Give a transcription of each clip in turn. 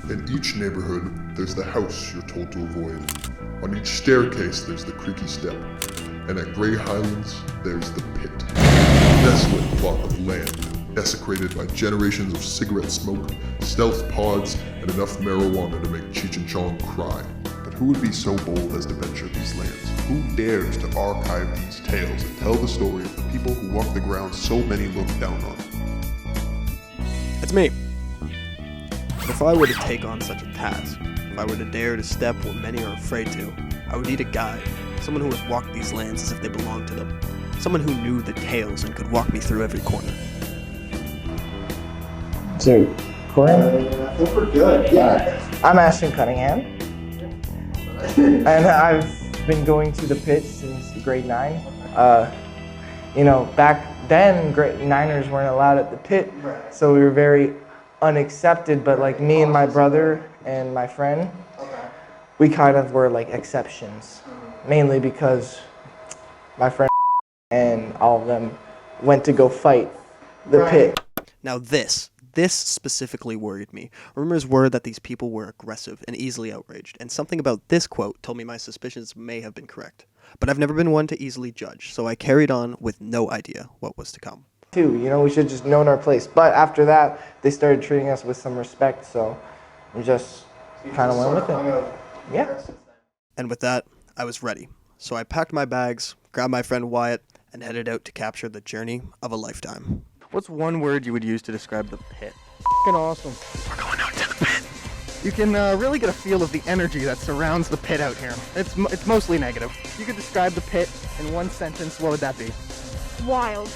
In each neighborhood, there's the house you're told to avoid. On each staircase, there's the creaky step. And at Grey Highlands, there's the pit. A desolate plot of land, desecrated by generations of cigarette smoke, stealth pods, and enough marijuana to make Cheech and Chong cry. But who would be so bold as to venture these lands? Who dares to archive these tales and tell the story of the people who walk the ground so many look down on? It's me. But if I were to take on such a task, if I were to dare to step where many are afraid to, I would need a guide, someone who has walked these lands as if they belonged to them, someone who knew the tales and could walk me through every corner. So, Corey? I think we're good, yeah. I'm Ashton Cunningham, and I've been going to the pit since grade 9. Back then, grade 9ers weren't allowed at the pit, so we were very unaccepted, but like me and my brother and my friend, we kind of were like exceptions, mainly because my friend and all of them went to go fight the pit. Now this specifically worried me. Rumors were that these people were aggressive and easily outraged, and something about this quote told me my suspicions may have been correct. But I've never been one to easily judge, so I carried on with no idea what was to come. We should just known our place. But after that, they started treating us with some respect, so we just kind of went with it. Yeah. And with that, I was ready. So I packed my bags, grabbed my friend Wyatt, and headed out to capture the journey of a lifetime. What's one word you would use to describe the pit? F***ing awesome. We're going out to the pit. You can really get a feel of the energy that surrounds the pit out here. It's mostly negative. If you could describe the pit in one sentence, what would that be? Wild.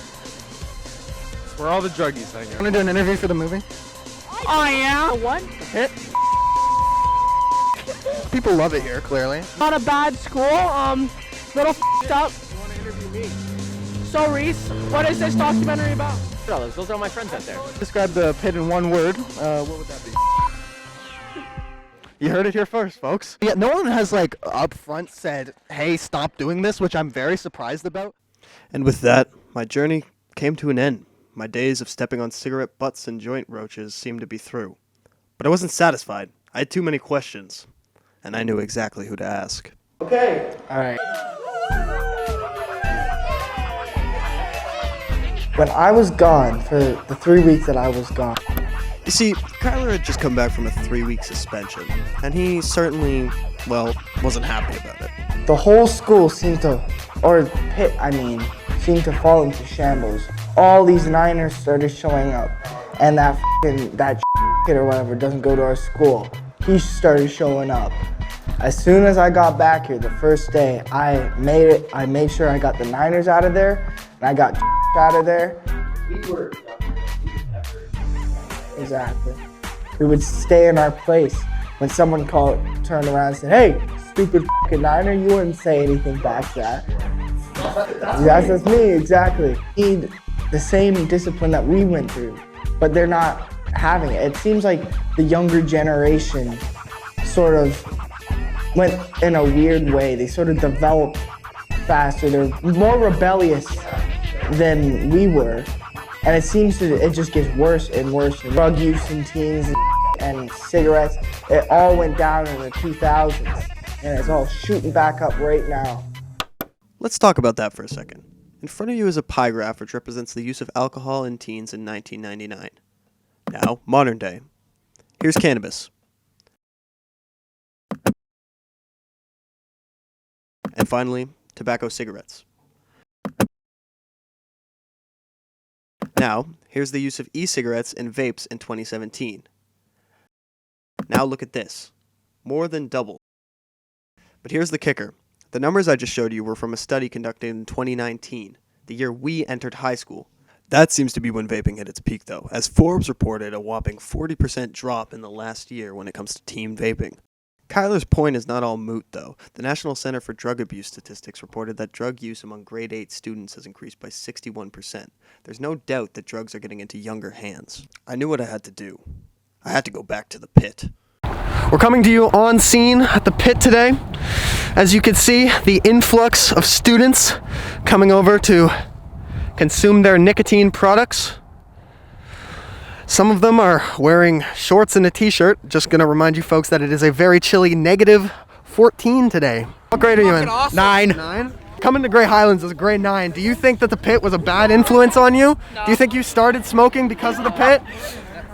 Where all the druggies hang out. Want to do an interview for the movie? Oh yeah? What? The pit? People love it here, clearly. Not a bad school, little f***ed up. You want to interview me? So Reese, what is this documentary about? Those are all my friends out there. Describe the pit in one word. What would that be? You heard it here first, folks. Yeah, no one has up front said, hey, stop doing this, which I'm very surprised about. And with that, my journey came to an end. My days of stepping on cigarette butts and joint roaches seemed to be through. But I wasn't satisfied. I had too many questions. And I knew exactly who to ask. Okay. All right. When I was gone, for the 3 weeks that I was gone. You see, Kyler had just come back from a 3-week suspension, and he certainly, wasn't happy about it. The whole school seemed to fall into shambles. All these Niners started showing up, and that kid or whatever doesn't go to our school. He started showing up. As soon as I got back here, the first day, I made sure I got the Niners out of there, and I got out of there. Exactly. We would stay in our place. When someone turned around and said, hey, stupid f***ing Niner, you wouldn't say anything back to that. Yes, that's me, exactly. Need the same discipline that we went through, but they're not having it. It seems like the younger generation sort of went in a weird way. They sort of developed faster. They're more rebellious than we were. And it just gets worse and worse. Drug use in teens and cigarettes, it all went down in the 2000s. And it's all shooting back up right now. Let's talk about that for a second. In front of you is a pie graph which represents the use of alcohol in teens in 1999. Now, modern day. Here's cannabis. And finally, tobacco cigarettes. Now, here's the use of e-cigarettes and vapes in 2017. Now look at this. More than double. But here's the kicker. The numbers I just showed you were from a study conducted in 2019, the year we entered high school. That seems to be when vaping hit its peak, though, as Forbes reported a whopping 40% drop in the last year when it comes to teen vaping. Kyler's point is not all moot, though. The National Center for Drug Abuse Statistics reported that drug use among grade 8 students has increased by 61%. There's no doubt that drugs are getting into younger hands. I knew what I had to do. I had to go back to the pit. We're coming to you on scene at the pit today. As you can see, the influx of students coming over to consume their nicotine products. Some of them are wearing shorts and a t-shirt. Just gonna remind you folks that it is a very chilly -14 today. What grade are you in? Awesome. 9. Coming to Gray Highlands as a grade 9, do you think that the pit was a bad influence on you? No. Do you think you started smoking because of the pit?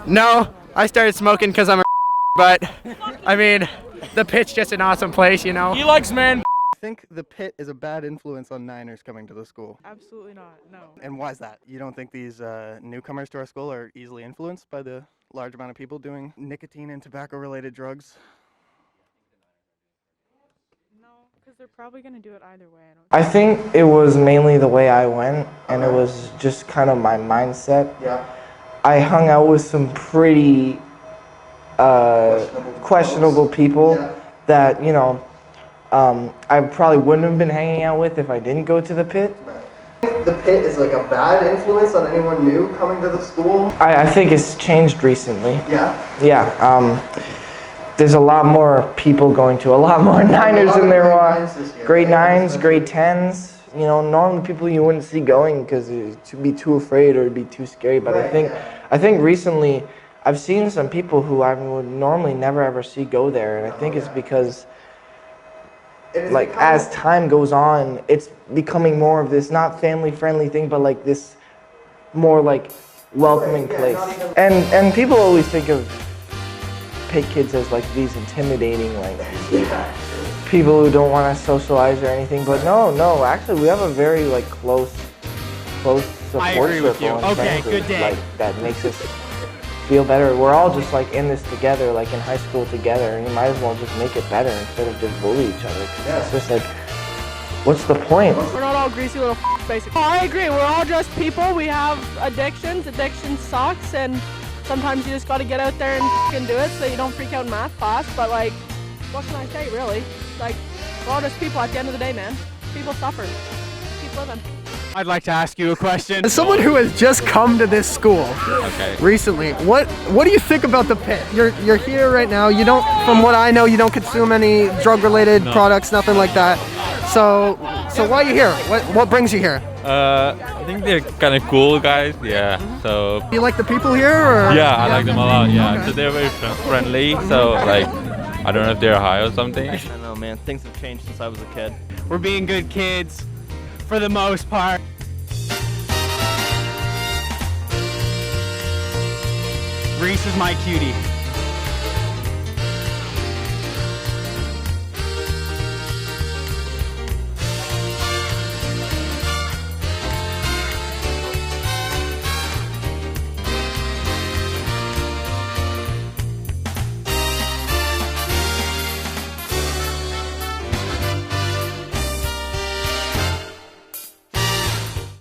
No, I started smoking because I'm a but I mean, the pit's just an awesome place, you know? He likes men. I think the pit is a bad influence on Niners coming to the school. Absolutely not. No. And why is that? You don't think these newcomers to our school are easily influenced by the large amount of people doing nicotine and tobacco-related drugs? No, because they're probably gonna do it either way. I think it was mainly the way I went, and it was just kind of my mindset. Yeah. I hung out with some pretty questionable people that, you know, I probably wouldn't have been hanging out with if I didn't go to the pit. The pit is like a bad influence on anyone new coming to the school? I think it's changed recently. Yeah? Yeah. There's a lot more people going to a lot more Niners than there are grade 9s, grade 10s. You know, normally people you wouldn't see going because to be too afraid or it'd be too scary. But I think recently I've seen some people who I would normally never ever see go there, and I think it's because, like, as time goes on, it's becoming more of this not family-friendly thing, but like this more like welcoming place. And people always think of pit kids as like these intimidating, like people who don't want to socialize or anything. But no, actually we have a very like close support circle and Okay, friend good group, day. like that makes us feel better. We're all just like in this together, like in high school together, and you might as well just make it better instead of just bully each other. It's just like, what's the point? We're not all greasy little basically. Oh, I agree. We're all just people. We have addictions. Addiction sucks, and sometimes you just got to get out there and do it so you don't freak out in math class. But like, what can I say, really? Like, we're all just people at the end of the day, man. People suffer. Keep living. I'd like to ask you a question. As someone who has just come to this school recently, what do you think about the pit? You're here right now. You don't, from what I know, you don't consume any drug-related products, nothing like that. So why are you here? What brings you here? I think they're kind of cool guys. Yeah. So. Do you like the people here? Or? Yeah, I like them a lot. Yeah. So they're very friendly. So like, I don't know if they're high or something. I don't know, man. Things have changed since I was a kid. We're being good kids, for the most part. Reese is my cutie.